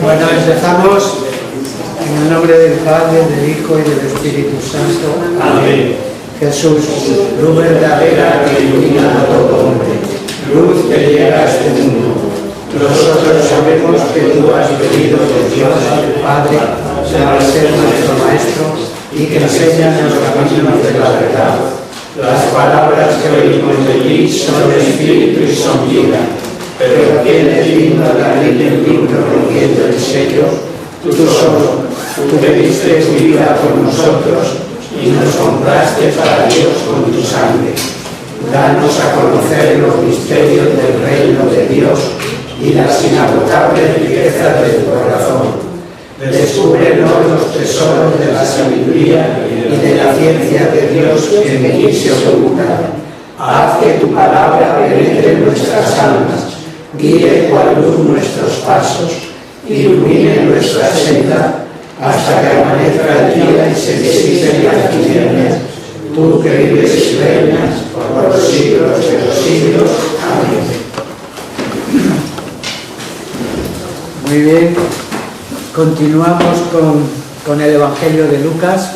Bueno, empezamos en el nombre del Padre, del Hijo y del Espíritu Santo. Amén. Jesús, luz verdadera que ilumina a todo hombre, luz que llega a este mundo. Nosotros sabemos que tú has venido de Dios, el Padre, para ser nuestro Maestro y que enseñas los caminos de la verdad. Las palabras que oímos de ti son espíritu y son vida. Pero ¿quién es digno de abrir el libro rompiendo el sello? Tú solo, tú que diste tu vida por nosotros y nos compraste para Dios con tu sangre. Danos a conocer los misterios del reino de Dios y las inagotables riquezas de tu corazón. Descúbrenos los tesoros de la sabiduría y de la ciencia de Dios que en ti se oculta. Haz que tu palabra penetre en nuestras almas, guíe cual luz nuestros pasos, ilumine nuestra senda, hasta que amanezca el día y se disipen las tinieblas. Tú que vives y reinas por los siglos de los siglos. Amén. Muy bien, continuamos con el Evangelio de Lucas.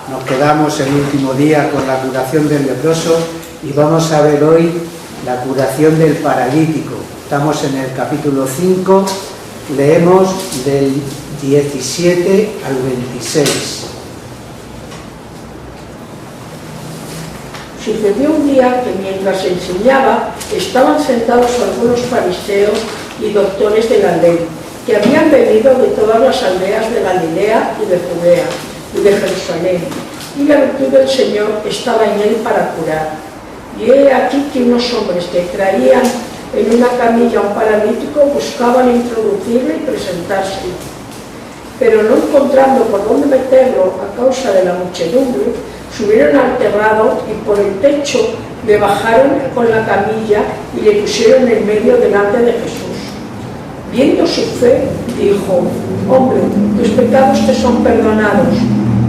Nos quedamos el último día con la curación del leproso y vamos a ver hoy la curación del paralítico. Estamos en el capítulo 5, leemos del 17 al 26. Sucedió un día que mientras enseñaba estaban sentados algunos fariseos y doctores de la ley, que habían venido de todas las aldeas de Galilea y de Judea y de Jerusalén, y la virtud del Señor estaba en él para curar. Y he aquí que unos hombres que traían en una camilla a un paralítico buscaban introducirle y presentarse. Pero no encontrando por dónde meterlo a causa de la muchedumbre, subieron al terrado y por el techo le bajaron con la camilla y le pusieron en medio delante de Jesús. Viendo su fe, dijo: hombre, tus pecados te son perdonados.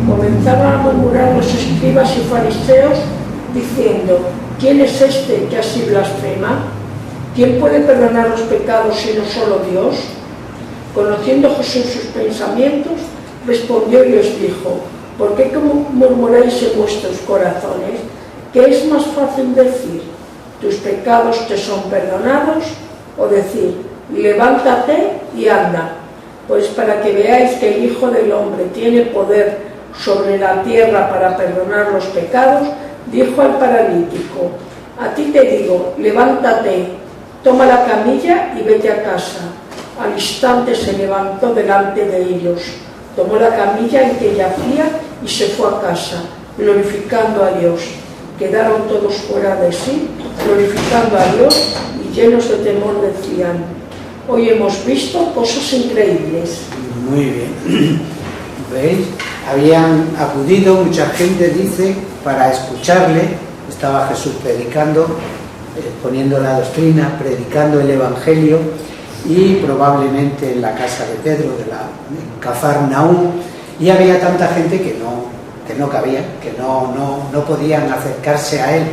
Comenzaron a murmurar los escribas y fariseos, diciendo: ¿quién es este que así blasfema? ¿Quién puede perdonar los pecados sino solo Dios? Conociendo Jesús sus pensamientos, respondió y les dijo: ¿por qué murmuráis en vuestros corazones? ¿Qué es más fácil decir: tus pecados te son perdonados? O decir: levántate y anda? Pues para que veáis que el Hijo del Hombre tiene poder sobre la tierra para perdonar los pecados, dijo al paralítico: a ti te digo, levántate, toma la camilla y vete a casa. Al instante se levantó delante de ellos, tomó la camilla en que yacía y se fue a casa, glorificando a Dios. Quedaron todos fuera de sí, glorificando a Dios, y llenos de temor decían: hoy hemos visto cosas increíbles. Muy bien. ¿Veis? Habían acudido mucha gente, dice, para escucharle. Estaba Jesús predicando, poniendo la doctrina, predicando el Evangelio, y probablemente en la casa de Pedro, en Cafarnaúm, y había tanta gente que no cabía, que no podían acercarse a él.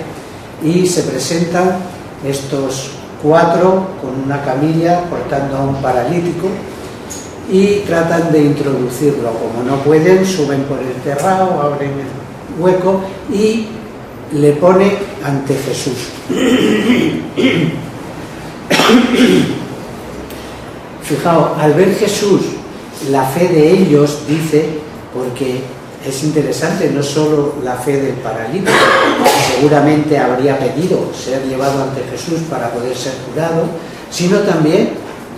Y se presentan estos 4 con una camilla portando a un paralítico y tratan de introducirlo. Como no pueden, suben por el terrado, abren el hueco y le pone ante Jesús. Fijaos, al ver Jesús la fe de ellos, dice, porque es interesante, no solo la fe del paralítico, seguramente habría pedido ser llevado ante Jesús para poder ser curado, sino también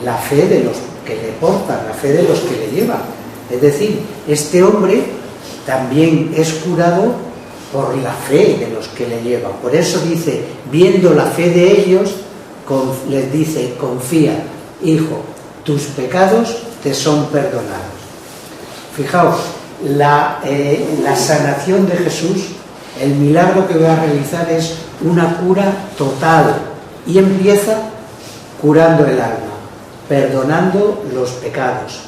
la fe de los que le portan, la fe de los que le llevan. Es decir, este hombre también es curado por la fe de los que le llevan. Por eso dice, viendo la fe de ellos, les dice: confía, hijo, tus pecados te son perdonados. Fijaos, la sanación de Jesús, el milagro que va a realizar es una cura total, y empieza curando el alma, perdonando los pecados.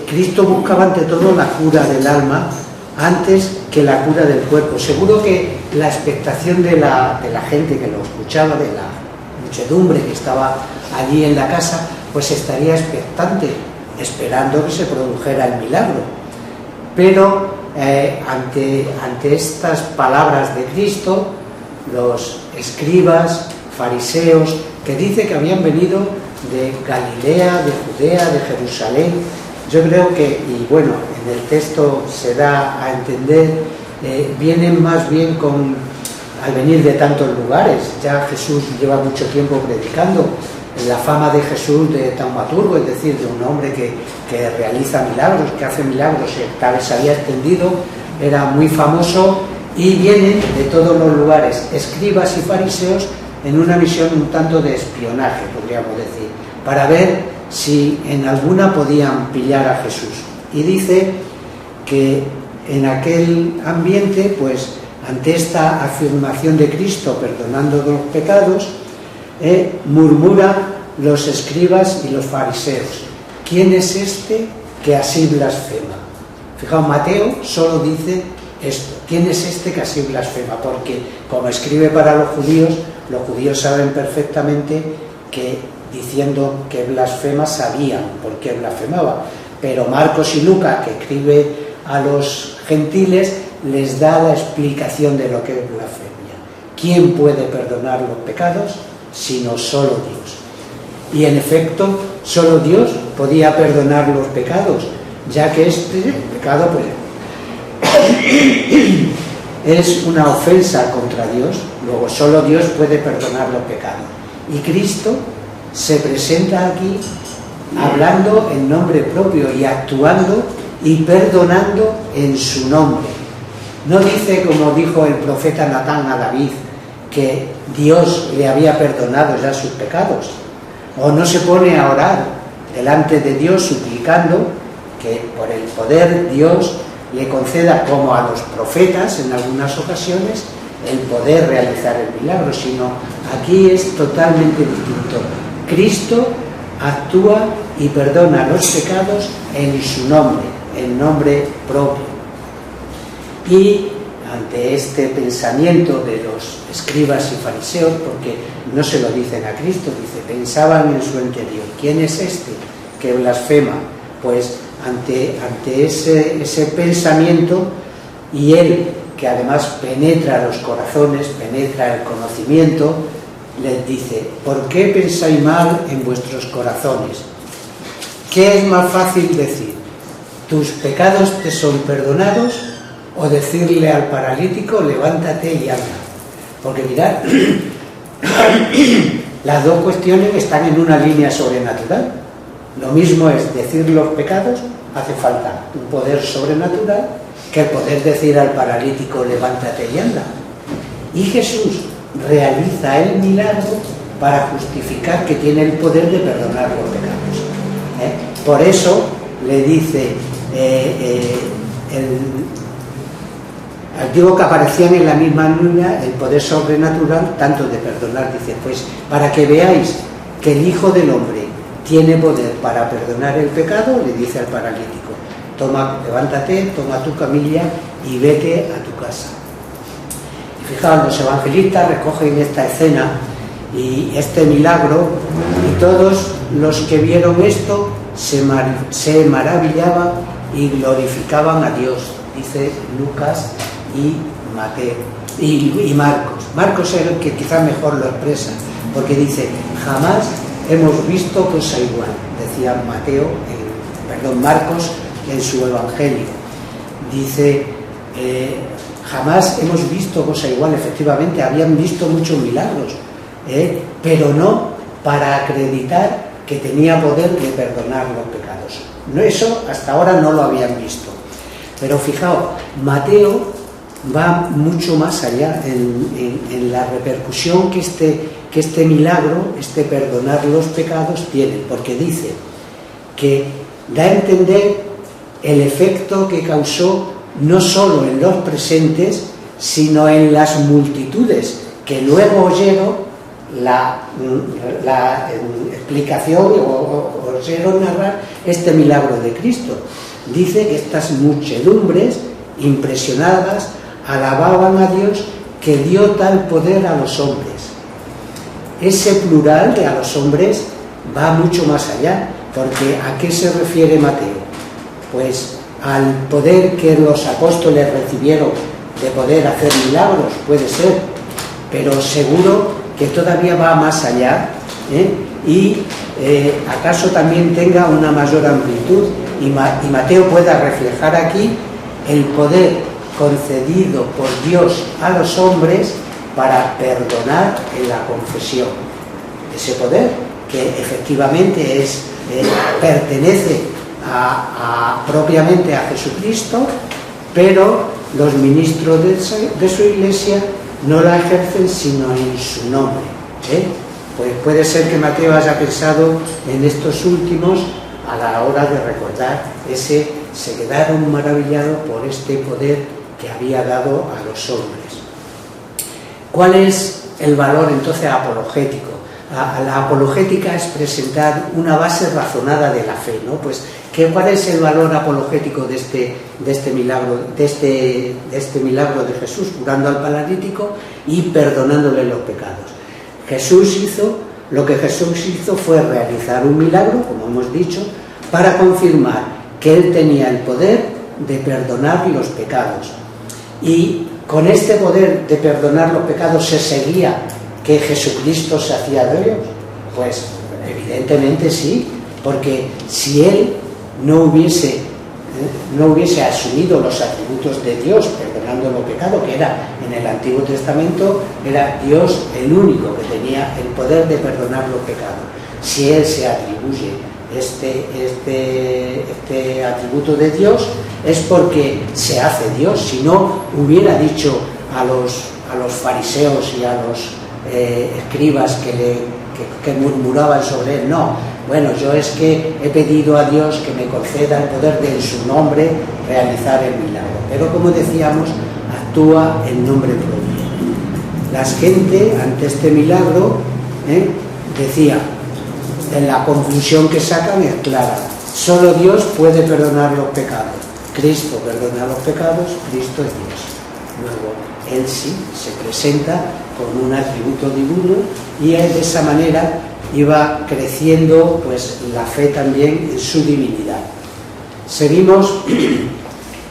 Cristo buscaba ante todo la cura del alma antes que la cura del cuerpo. Seguro que la expectación de la gente que lo escuchaba, de la muchedumbre que estaba allí en la casa, pues estaría expectante, esperando que se produjera el milagro. Pero ante estas palabras de Cristo, los escribas, fariseos, que dice que habían venido de Galilea, de Judea, de Jerusalén, yo creo que, y bueno, en el texto se da a entender, vienen más bien al venir de tantos lugares. Ya Jesús lleva mucho tiempo predicando. La fama de Jesús de taumaturgo, es decir, de un hombre que realiza milagros, que hace milagros, tal vez se había extendido, era muy famoso, y vienen de todos los lugares escribas y fariseos en una misión un tanto de espionaje, podríamos decir, para ver si en alguna podían pillar a Jesús. Y dice que en aquel ambiente, pues ante esta afirmación de Cristo perdonando los pecados, murmura los escribas y los fariseos: ¿quién es este que así blasfema? Fijaos, Mateo solo dice esto: ¿quién es este que así blasfema? Porque como escribe para los judíos saben perfectamente que diciendo que blasfema sabían por qué blasfemaba, pero Marcos y Lucas, que escribe a los gentiles, les da la explicación de lo que es blasfemia. ¿Quién puede perdonar los pecados sino solo Dios? Y en efecto, solo Dios podía perdonar los pecados, ya que este pecado pues es una ofensa contra Dios. Luego solo Dios puede perdonar los pecados, y Cristo se presenta aquí hablando en nombre propio y actuando y perdonando en su nombre. No dice, como dijo el profeta Natán a David, que Dios le había perdonado ya sus pecados, o no se pone a orar delante de Dios suplicando que por el poder Dios le conceda, como a los profetas en algunas ocasiones, el poder realizar el milagro, sino aquí es totalmente distinto. Cristo actúa y perdona los pecados en su nombre, en nombre propio. Y ante este pensamiento de los escribas y fariseos, porque no se lo dicen a Cristo, dice, pensaban en su interior: ¿quién es este que blasfema? Pues ante ese pensamiento, y él, que además penetra los corazones, penetra el conocimiento, les dice: ¿por qué pensáis mal en vuestros corazones? ¿Qué es más fácil decir? ¿Tus pecados te son perdonados? O decirle al paralítico: levántate y anda. Porque mirad, las dos cuestiones están en una línea sobrenatural. Lo mismo es decir los pecados, hace falta un poder sobrenatural, que el poder decir al paralítico: levántate y anda. Y Jesús realiza el milagro para justificar que tiene el poder de perdonar los pecados. Por eso le dice digo que aparecían en la misma línea el poder sobrenatural, tanto de perdonar, dice, pues para que veáis que el Hijo del Hombre tiene poder para perdonar el pecado, le dice al paralítico: levántate, toma tu camilla y vete a tu casa. Y fijaos, los evangelistas recogen esta escena y este milagro, y todos los que vieron esto se maravillaban y glorificaban a Dios, dice Lucas y Mateo y Marcos. Marcos es el que quizás mejor lo expresa, porque dice: jamás hemos visto cosa igual, decía Marcos en su evangelio. Dice: jamás hemos visto cosa igual. Efectivamente, habían visto muchos milagros, pero no para acreditar que tenía poder de perdonar los pecados. No, eso hasta ahora no lo habían visto. Pero fijaos, Mateo va mucho más allá en la repercusión que este milagro, este perdonar los pecados, tiene, porque dice que da a entender el efecto que causó no solo en los presentes, sino en las multitudes que luego oyeron la explicación o oyeron narrar este milagro de Cristo. Dice que estas muchedumbres, impresionadas, alababan a Dios que dio tal poder a los hombres. ese plural de a los hombres va mucho más allá, porque ¿a qué se refiere Mateo? Pues al poder que los apóstoles recibieron de poder hacer milagros, puede ser, pero seguro que todavía va más allá, y acaso también tenga una mayor amplitud, y Mateo pueda reflejar aquí el poder concedido por Dios a los hombres para perdonar en la confesión. Ese poder que efectivamente pertenece propiamente a Jesucristo, pero los ministros de su iglesia no la ejercen sino en su nombre. Pues puede ser que Mateo haya pensado en estos últimos a la hora de recordar se quedaron maravillados por este poder que había dado a los hombres. ¿Cuál es el valor entonces apologético? La apologética es presentar una base razonada de la fe, ¿no? Pues, ¿cuál es el valor apologético de este milagro de Jesús, curando al paralítico y perdonándole los pecados? Lo que Jesús hizo fue realizar un milagro, como hemos dicho, para confirmar que Él tenía el poder de perdonar los pecados. Y con este poder de perdonar los pecados se seguía que Jesucristo se hacía de ellos. Pues evidentemente sí, porque si Él no hubiese asumido los atributos de Dios perdonando los pecados, que era en el Antiguo Testamento, era Dios el único que tenía el poder de perdonar los pecados. Si Él se atribuye este atributo de Dios, es porque se hace Dios. Si no, hubiera dicho a los fariseos y a los escribas que murmuraban sobre Él: no, bueno, yo es que he pedido a Dios que me conceda el poder de en su nombre realizar el milagro. Pero como decíamos, actúa en nombre propio. La gente ante este milagro decía, en la conclusión que sacan es clara: solo Dios puede perdonar los pecados. Cristo perdona los pecados, Cristo es Dios. Luego, Él sí se presenta con un atributo divino, y de esa manera iba creciendo pues la fe también en su divinidad. Seguimos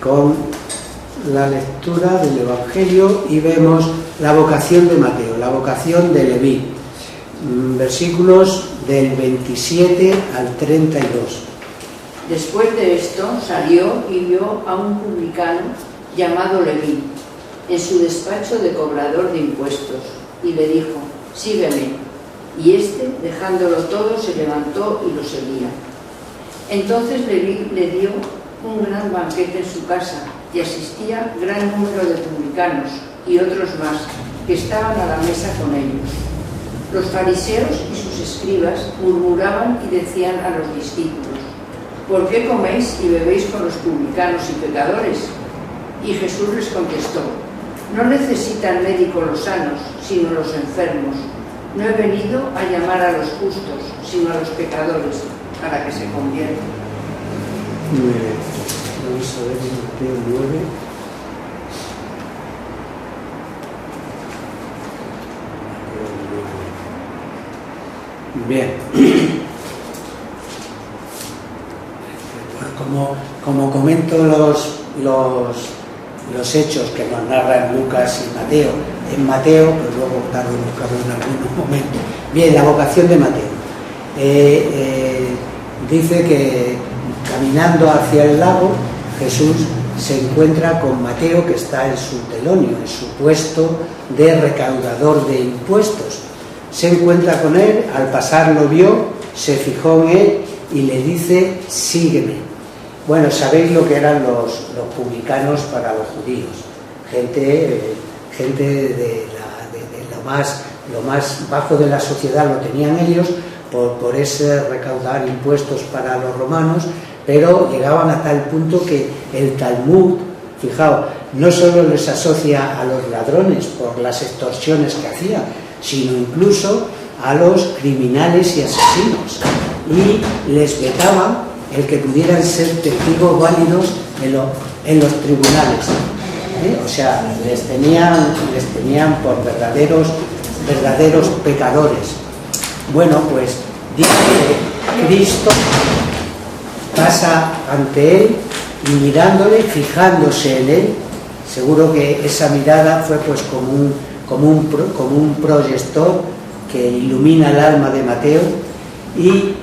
con la lectura del Evangelio y vemos la vocación de Mateo, la vocación de Leví, versículos del 27 al 32. Después de esto salió y vio a un publicano llamado Leví en su despacho de cobrador de impuestos, y le dijo: sígueme. Y éste, dejándolo todo, se levantó y lo seguía. Entonces Leví le dio un gran banquete en su casa, y asistía gran número de publicanos y otros más que estaban a la mesa con ellos. Los fariseos y sus escribas murmuraban y decían a los discípulos: ¿por qué coméis y bebéis con los publicanos y pecadores? Y Jesús les contestó: no necesitan médico los sanos, sino los enfermos. No he venido a llamar a los justos, sino a los pecadores, para que se conviertan. Muy bien. Vamos a ver Mateo 9. Bien. Como comento los hechos que nos narran Lucas y Mateo, en Mateo, pero luego tardo en buscarlo en algunos momentos. Bien, la vocación de Mateo. Dice que caminando hacia el lago, Jesús se encuentra con Mateo, que está en su telonio, en su puesto de recaudador de impuestos. Se encuentra con él, al pasar lo vio, se fijó en él y le dice: sígueme. Bueno, sabéis lo que eran los publicanos para los judíos, gente de lo más bajo de la sociedad lo tenían ellos por ese recaudar impuestos para los romanos, pero llegaban a tal punto que el Talmud, fijaos, no solo les asocia a los ladrones por las extorsiones que hacían, sino incluso a los criminales y asesinos, y les vetaban el que pudieran ser testigos válidos en los tribunales. O sea, les tenían por verdaderos verdaderos pecadores. Bueno, pues dice que Cristo pasa ante él y mirándole, fijándose en él. Seguro que esa mirada fue pues como un proyector que ilumina el alma de Mateo, y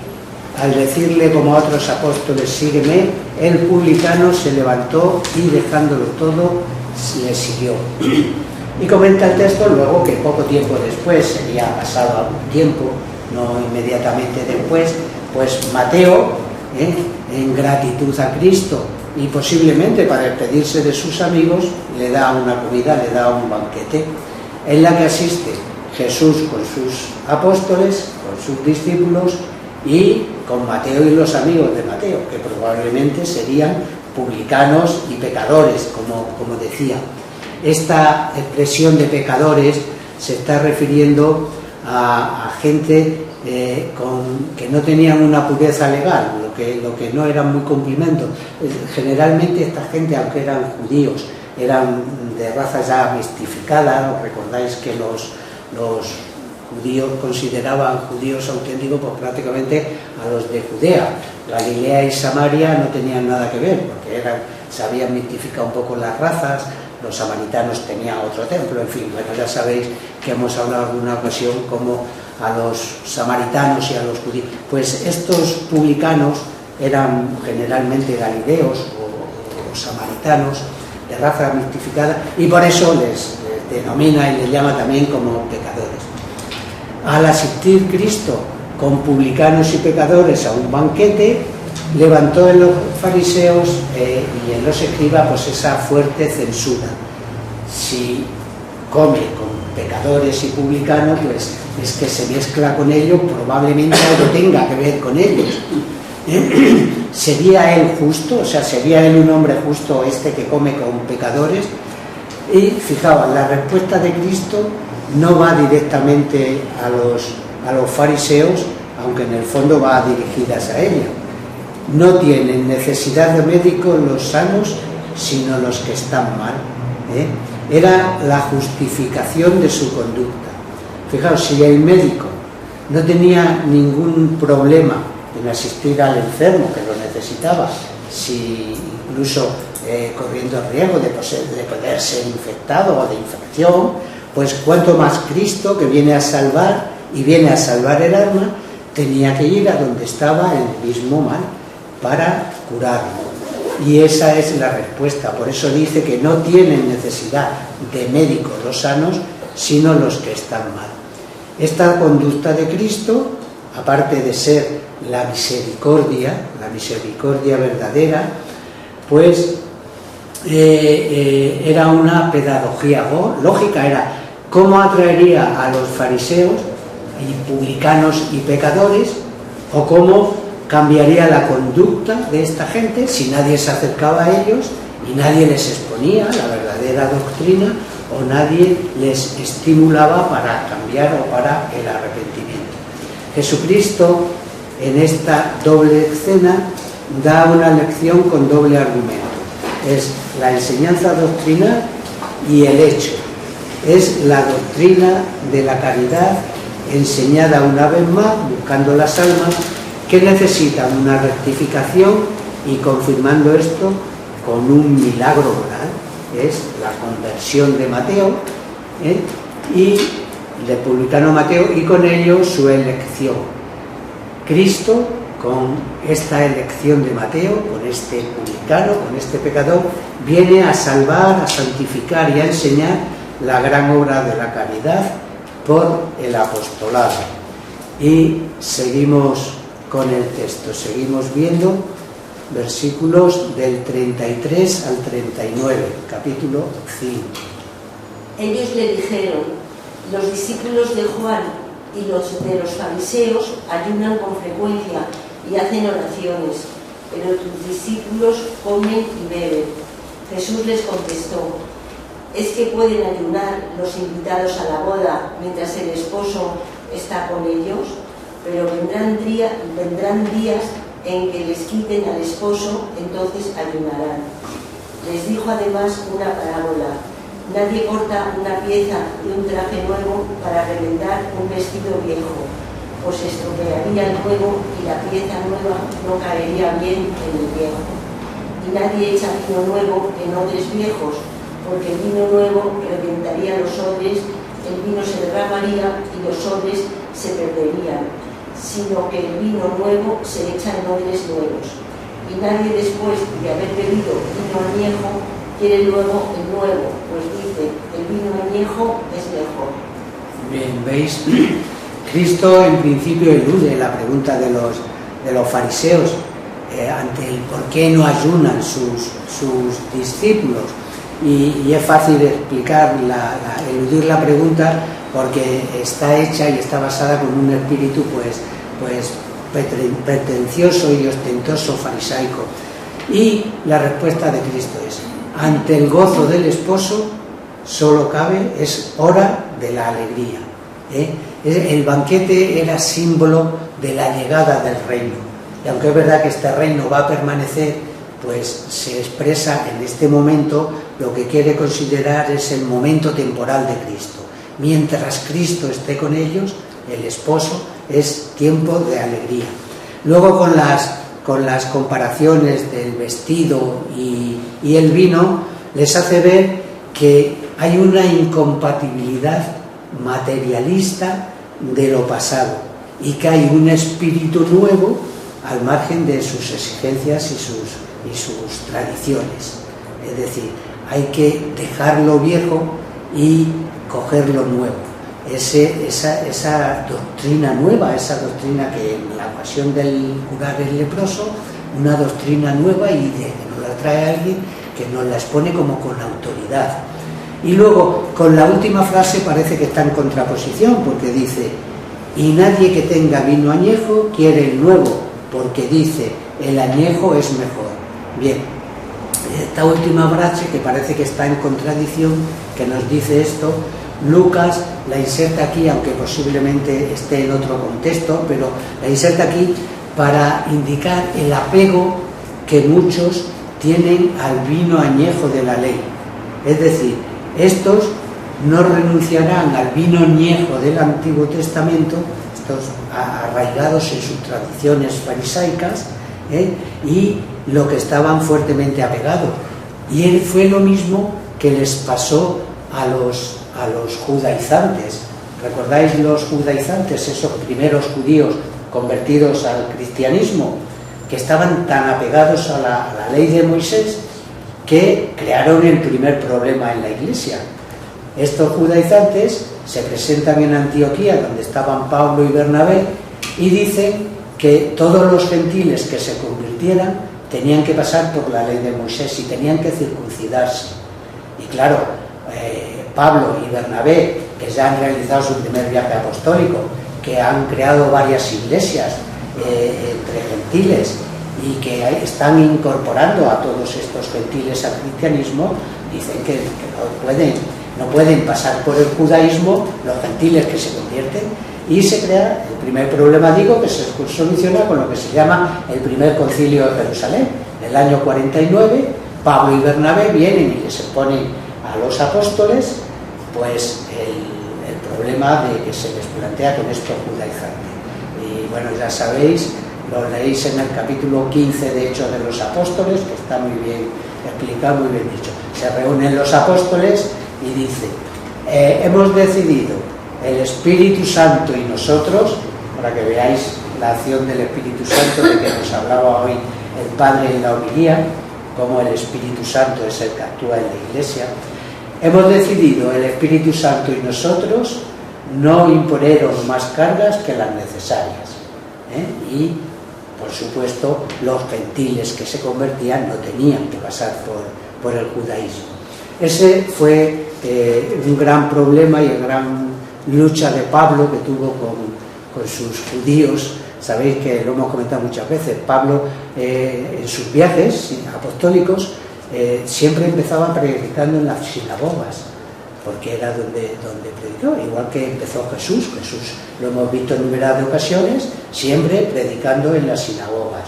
al decirle como a otros apóstoles, sígueme, el publicano se levantó y dejándolo todo le siguió. Y comenta el texto luego que poco tiempo después, sería pasado algún tiempo, no inmediatamente después, pues Mateo, en gratitud a Cristo y posiblemente para despedirse de sus amigos, le da una comida, le da un banquete en la que asiste Jesús con sus apóstoles, con sus discípulos y con Mateo y los amigos de Mateo, que probablemente serían publicanos y pecadores, como decía. Esta expresión de pecadores se está refiriendo a gente que no tenían una pureza legal, lo que no eran muy cumplimientos. Generalmente esta gente, aunque eran judíos, eran de raza ya mistificada. ¿Os recordáis que los judíos consideraban judíos auténticos pues prácticamente a los de Judea? Galilea y Samaria no tenían nada que ver, porque se habían mistificado un poco las razas. Los samaritanos tenían otro templo, en fin, bueno, ya sabéis que hemos hablado en alguna ocasión como a los samaritanos y a los judíos. Pues estos publicanos eran generalmente galileos o samaritanos de raza mistificada, y por eso les denomina y les llama también como pecadores. Al asistir Cristo con publicanos y pecadores a un banquete, levantó en los fariseos y en los escribas pues esa fuerte censura. Si come con pecadores y publicanos, pues es que se mezcla con ellos, probablemente algo tenga que ver con ellos. ¿Sería él justo? O sea, ¿sería él un hombre justo que come con pecadores? Y fijaos, la respuesta de Cristo no va directamente a los fariseos, aunque en el fondo va dirigidas a ellos. No tienen necesidad de médicos los sanos, sino los que están mal. Era la justificación de su conducta. Fijaos, si el médico no tenía ningún problema en asistir al enfermo que lo necesitaba, si incluso corriendo el riesgo de poder ser infectado o de infección, pues cuanto más Cristo, que viene a salvar y viene a salvar el alma, tenía que ir a donde estaba el mismo mal para curarlo. Y esa es la respuesta. Por eso dice que no tienen necesidad de médicos los sanos, sino los que están mal. Esta conducta de Cristo, aparte de ser la misericordia verdadera, pues era una pedagogía lógica. Era cómo atraería a los fariseos y publicanos y pecadores, o cómo cambiaría la conducta de esta gente si nadie se acercaba a ellos y nadie les exponía la verdadera doctrina, o nadie les estimulaba para cambiar o para el arrepentimiento. Jesucristo, en esta doble escena, da una lección con doble argumento. Es la enseñanza doctrinal y el hecho. Es la doctrina de la caridad enseñada una vez más, buscando las almas que necesitan una rectificación, y confirmando esto con un milagro moral, es la conversión de Mateo y del publicano Mateo, y con ello su elección. Cristo, con esta elección de Mateo, con este publicano, con este pecador, viene a salvar, a santificar y a enseñar la gran obra de la caridad por el apostolado. Y seguimos con el texto, seguimos viendo versículos del 33 al 39, capítulo 5. Ellos le dijeron: los discípulos de Juan y los de los fariseos ayunan con frecuencia y hacen oraciones, pero tus discípulos comen y beben. Jesús les contestó: ¿es que pueden ayunar los invitados a la boda mientras el esposo está con ellos? Pero vendrán días en que les quiten al esposo, entonces ayunarán. Les dijo además una parábola: Nadie corta una pieza de un traje nuevo para remendar un vestido viejo, pues estropearía el nuevo y la pieza nueva no caería bien en el viejo. Y nadie echa vino nuevo en odres viejos, porque el vino nuevo reventaría los odres, el vino se derramaría y los odres se perderían, sino que el vino nuevo se echa en odres nuevos. Y nadie después de haber bebido vino añejo quiere luego el nuevo, pues dice, el vino añejo es mejor. Bien, ¿veis? Cristo en principio elude la pregunta de los fariseos ante el por qué no ayunan sus discípulos. Y es fácil explicar, eludir la pregunta porque está hecha y está basada con un espíritu pues pretencioso y ostentoso farisaico. Y la respuesta de Cristo es: ante el gozo del esposo solo cabe, es hora de la alegría. El banquete era símbolo de la llegada del reino, y aunque es verdad que este reino va a permanecer, pues se expresa en este momento lo que quiere considerar es el momento temporal de Cristo. Mientras Cristo esté con ellos, el esposo, es tiempo de alegría. Luego con las comparaciones del vestido y el vino, les hace ver que hay una incompatibilidad materialista de lo pasado y que hay un espíritu nuevo al margen de sus exigencias y sus tradiciones. Es decir, hay que dejar lo viejo y coger lo nuevo. Esa doctrina nueva, esa doctrina que en la ocasión del curar el leproso, una doctrina nueva y nos la trae alguien que nos la expone como con autoridad. Y luego, con la última frase parece que está en contraposición, porque dice: y nadie que tenga vino añejo quiere el nuevo, porque dice, el añejo es mejor. Bien, esta última frase, que parece que está en contradicción, que nos dice esto, Lucas la inserta aquí, aunque posiblemente esté en otro contexto, pero la inserta aquí para indicar el apego que muchos tienen al vino añejo de la ley. Es decir, estos no renunciarán al vino añejo del Antiguo Testamento, estos arraigados en sus tradiciones farisaicas, y lo que estaban fuertemente apegados. Y fue lo mismo que les pasó a los judaizantes. ¿Recordáis los judaizantes, esos primeros judíos convertidos al cristianismo, que estaban tan apegados a la ley de Moisés que crearon el primer problema en la iglesia? Estos judaizantes se presentan en Antioquía, donde estaban Pablo y Bernabé, y dicen que todos los gentiles que se convirtieran tenían que pasar por la ley de Moisés y tenían que circuncidarse. Y claro, Pablo y Bernabé, que ya han realizado su primer viaje apostólico, que han creado varias iglesias entre gentiles y que están incorporando a todos estos gentiles al cristianismo, dicen que no pueden pasar por el judaísmo los gentiles que se convierten, y se crea el primer problema, digo, que se soluciona con lo que se llama el primer concilio de Jerusalén. En el año 49, Pablo y Bernabé vienen y les exponen a los apóstoles pues el problema de que se les plantea con estos judaizantes. Y bueno, ya sabéis, lo leéis en el capítulo 15 de Hechos de los Apóstoles, que está muy bien explicado, muy bien dicho. Se reúnen los apóstoles y dice: hemos decidido, el Espíritu Santo y nosotros, para que veáis la acción del Espíritu Santo de que nos hablaba hoy el Padre en la homilía, cómo el Espíritu Santo es el que actúa en la Iglesia. Hemos decidido, el Espíritu Santo y nosotros, no imponeros más cargas que las necesarias. Y, por supuesto, los gentiles que se convertían no tenían que pasar por el judaísmo. Ese fue un gran problema y una gran lucha de Pablo que tuvo con sus judíos. Sabéis que lo hemos comentado muchas veces. Pablo, en sus viajes apostólicos, siempre empezaba predicando en las sinagogas, porque era donde predicó, igual que empezó Jesús lo hemos visto en numeradas ocasiones, siempre predicando en las sinagogas.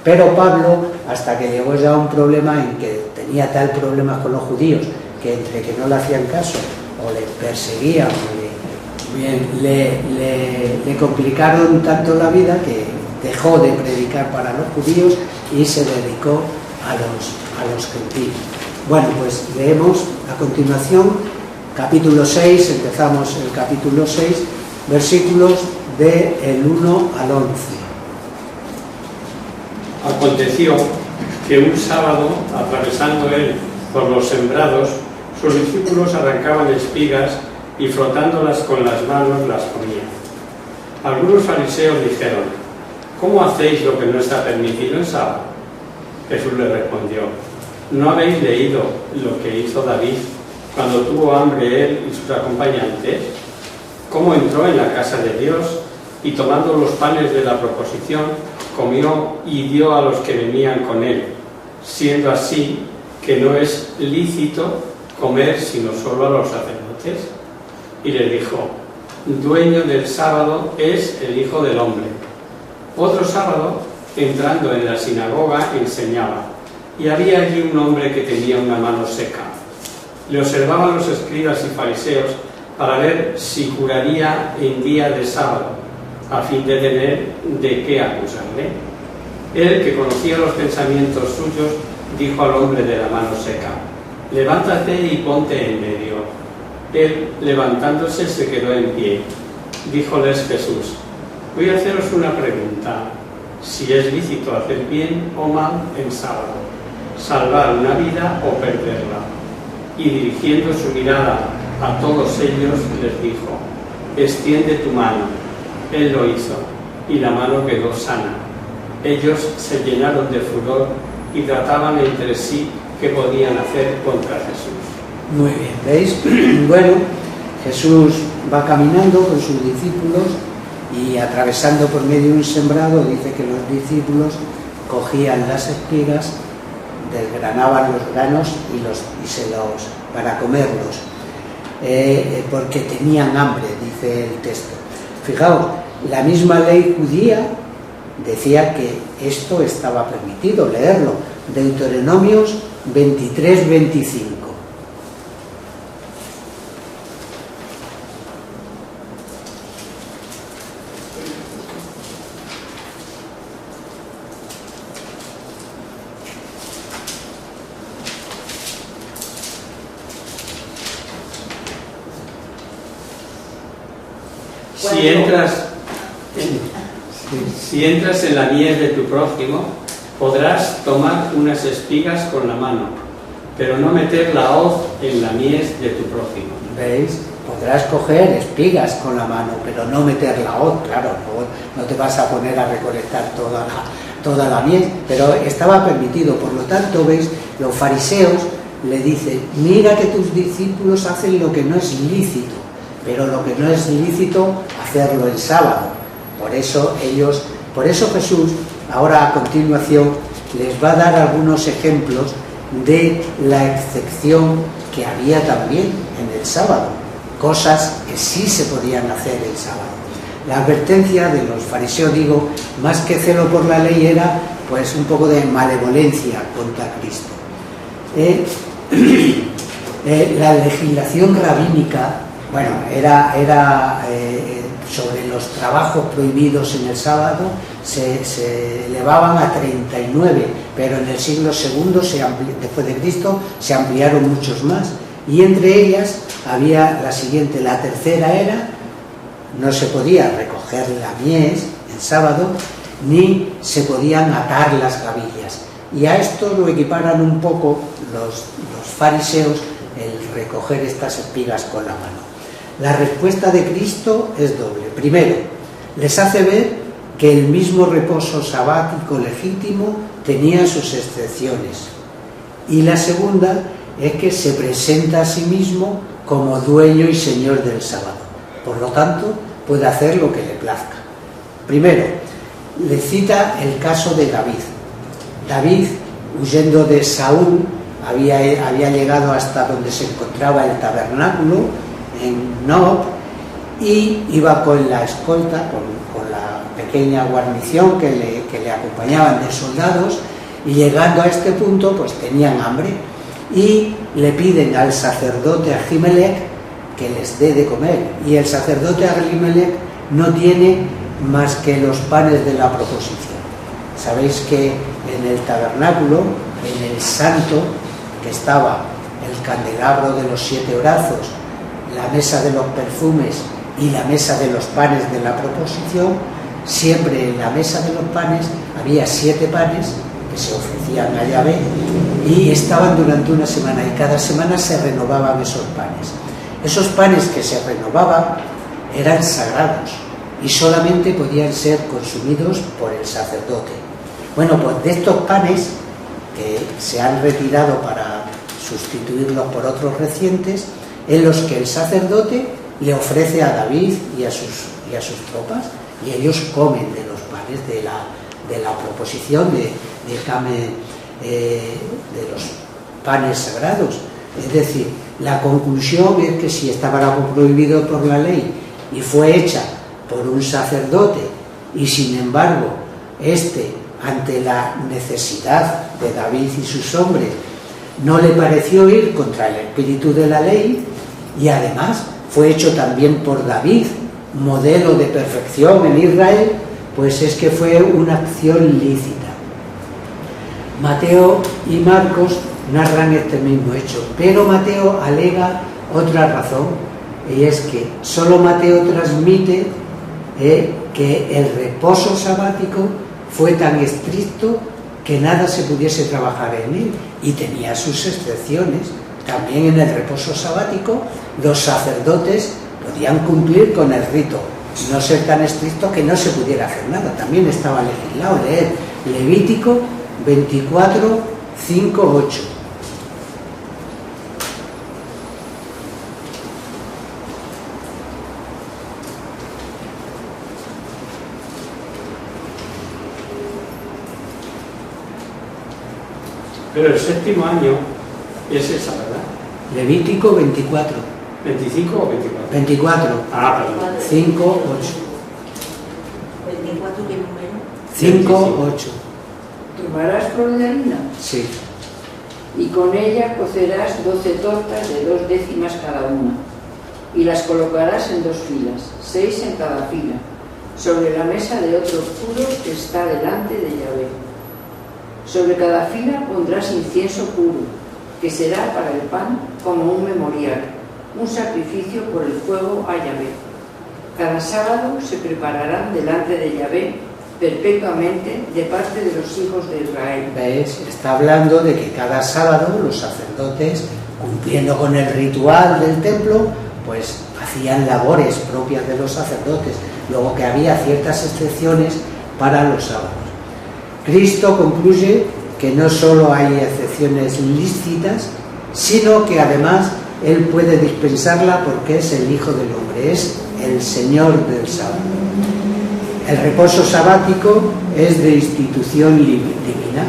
Pero Pablo, hasta que llegó ya un problema en que tenía tal problema con los judíos, que entre que no le hacían caso o le perseguían o le complicaron tanto la vida que dejó de predicar para los judíos y se dedicó a los gentiles. Bueno, pues leemos a continuación capítulo 6, empezamos el capítulo 6, versículos del 1 al 11. Aconteció que un sábado, atravesando él por los sembrados, sus discípulos arrancaban espigas y frotándolas con las manos las comían. Algunos fariseos dijeron: ¿cómo hacéis lo que no está permitido en sábado? Jesús les respondió: ¿no habéis leído lo que hizo David cuando tuvo hambre él y sus acompañantes? ¿Cómo entró en la casa de Dios y tomando los panes de la proposición, comió y dio a los que venían con él, siendo así que no es lícito comer sino solo a los sacerdotes? Y les dijo: dueño del sábado es el Hijo del Hombre. Otro sábado, entrando en la sinagoga, enseñaba, y había allí un hombre que tenía una mano seca. Le observaban los escribas y fariseos para ver si curaría en día de sábado, a fin de tener de qué acusarle. Él, que conocía los pensamientos suyos, dijo al hombre de la mano seca: levántate y ponte en medio. Él, levantándose, se quedó en pie. Díjoles Jesús: voy a haceros una pregunta, si es lícito hacer bien o mal en sábado, salvar una vida o perderla. Y dirigiendo su mirada a todos ellos, les dijo: extiende tu mano. Él lo hizo, y la mano quedó sana. Ellos se llenaron de furor y trataban entre sí qué podían hacer contra Jesús. Muy bien, ¿veis? Bueno, Jesús va caminando con sus discípulos y atravesando por medio de un sembrado, dice que los discípulos cogían las espigas, desgranaban los granos para comerlos, porque tenían hambre, dice el texto. Fijaos, la misma ley judía decía que esto estaba permitido, leerlo, Deuteronomios 23-25. Si entras en la mies de tu prójimo, podrás tomar unas espigas con la mano, pero no meter la hoz en la mies de tu prójimo. ¿Veis? Podrás coger espigas con la mano, pero no meter la hoz, claro, no te vas a poner a recolectar toda la mies, pero estaba permitido. Por lo tanto, ¿veis? Los fariseos le dicen: mira que tus discípulos hacen lo que no es lícito, pero lo que no es lícito, hacerlo el sábado. Por eso Jesús, ahora a continuación, les va a dar algunos ejemplos de la excepción que había también en el sábado, cosas que sí se podían hacer el sábado. La advertencia de los fariseos, digo, más que celo por la ley, era pues un poco de malevolencia contra Cristo. La legislación rabínica, bueno, era sobre los trabajos prohibidos en el sábado, se elevaban a 39, pero en el siglo II, después de Cristo, se ampliaron muchos más. Y entre ellas había la siguiente: la tercera era, no se podía recoger la mies el sábado, ni se podían atar las gavillas. Y a esto lo equiparan un poco los fariseos, el recoger estas espigas con la mano. La respuesta de Cristo es doble. Primero, les hace ver que el mismo reposo sabático legítimo tenía sus excepciones. Y la segunda es que se presenta a sí mismo como dueño y señor del sábado. Por lo tanto, puede hacer lo que le plazca. Primero, le cita el caso de David. David, huyendo de Saúl, había llegado hasta donde se encontraba el tabernáculo, en Nob, y iba con la escolta, con la pequeña guarnición que le acompañaban de soldados, y llegando a este punto pues tenían hambre, y le piden al sacerdote Ahimelech que les dé de comer, y el sacerdote Ahimelech no tiene más que los panes de la proposición. Sabéis que en el tabernáculo, en el santo, que estaba el candelabro de los 7 brazos, la mesa de los perfumes y la mesa de los panes de la proposición, siempre en la mesa de los panes había 7 panes que se ofrecían a Yahvé y estaban durante una semana, y cada semana se renovaban esos panes. Esos panes que se renovaban eran sagrados y solamente podían ser consumidos por el sacerdote. Bueno, pues de estos panes que se han retirado para sustituirlos por otros recientes, en los que el sacerdote le ofrece a David y a sus tropas, y ellos comen de los panes de la proposición de los panes sagrados. Es decir, la conclusión es que si estaba algo prohibido por la ley y fue hecha por un sacerdote, y sin embargo ante la necesidad de David y sus hombres, no le pareció ir contra el espíritu de la ley, y además fue hecho también por David, modelo de perfección en Israel, pues es que fue una acción lícita. Mateo y Marcos narran este mismo hecho, pero Mateo alega otra razón, y es que solo Mateo transmite que el reposo sabático fue tan estricto que nada se pudiese trabajar en él, y tenía sus excepciones. También en el reposo sabático los sacerdotes podían cumplir con el rito, no ser tan estricto que no se pudiera hacer nada. También estaba legislado. Leer Levítico 24, 5, 8. Pero el séptimo año es esa, ¿verdad? Levítico 24. ¿25 o 24? 24. Ah, perdón. 5, 8. 24, ¿qué número? 5, 8. Tomarás flor de harina Sí. y con ella cocerás 12 tortas de 2 décimas cada una, y las colocarás en 2 filas, 6 en cada fila, sobre la mesa de otro puro que está delante de Yahvé. Sobre cada fila pondrás incienso puro, que será para el pan como un memorial, un sacrificio por el fuego a Yahvé. Cada sábado se prepararán delante de Yahvé perpetuamente de parte de los hijos de Israel. ¿Ves? Está hablando de que cada sábado los sacerdotes, cumpliendo con el ritual del templo, pues hacían labores propias de los sacerdotes, luego que había ciertas excepciones para los sábados. Cristo concluye que no solo hay excepciones lícitas, sino que además Él puede dispensarla porque es el Hijo del Hombre, es el Señor del sábado. El reposo sabático es de institución divina.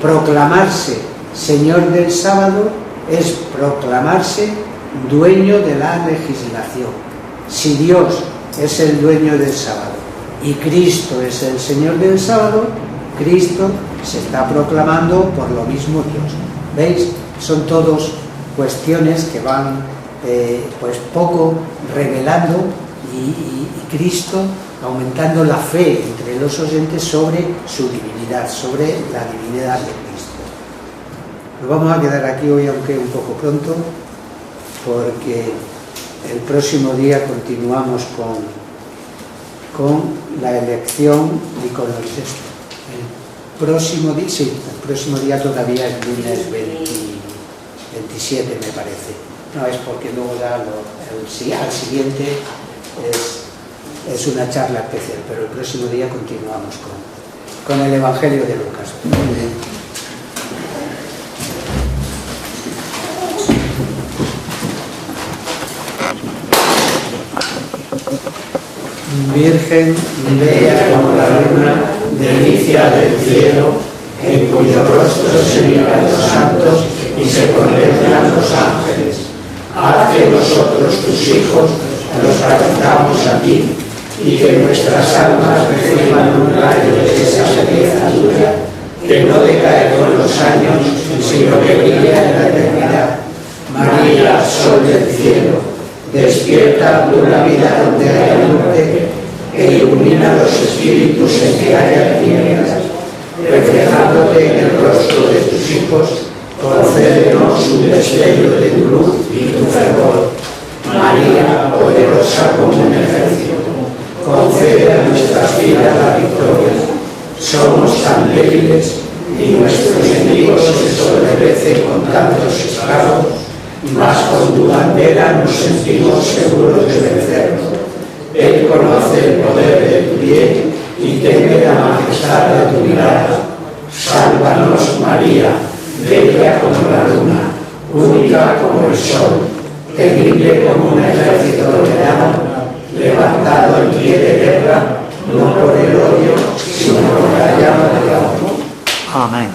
Proclamarse Señor del sábado es proclamarse dueño de la legislación. Si Dios es el dueño del sábado y Cristo es el Señor del sábado, Cristo se está proclamando por lo mismo Dios. ¿Veis? Son todos cuestiones que van pues poco revelando y Cristo aumentando la fe entre los oyentes sobre su divinidad, sobre la divinidad de Cristo. Nos vamos a quedar aquí hoy, aunque un poco pronto, porque el próximo día continuamos con la elección y con el texto. El próximo día todavía es lunes 27, me parece. No, es porque luego ya al siguiente es una charla especial, pero el próximo día continuamos con el Evangelio de Lucas. Muy bien. Virgen bella como la luna, delicia del cielo, en cuyo rostro se miran los santos y se contemplan los ángeles. Haz que nosotros, tus hijos, nos parezcamos a ti, y que nuestras almas reciban un rayo de esa belleza tuya, que no decae con los años sino que brilla en la eternidad. María, sol del cielo, despierta tu la vida donde haya muerte, e ilumina los espíritus en que haya tinieblas. Reflejándote en el rostro de tus hijos, concédenos un destello de tu luz y tu fervor. María, poderosa como un ejército, concede a nuestras vidas la victoria. Somos tan débiles y nuestros enemigos se sobrepecen con tantos estragos, mas con tu bandera nos sentimos seguros de vencernos. Él conoce el poder de tu bien y teme la majestad de tu mirada. Sálvanos, María, bella como la luna, única como el sol, temible como un ejército rodeado, levantado en pie de guerra, no por el odio, sino por la llama del amor. Amén.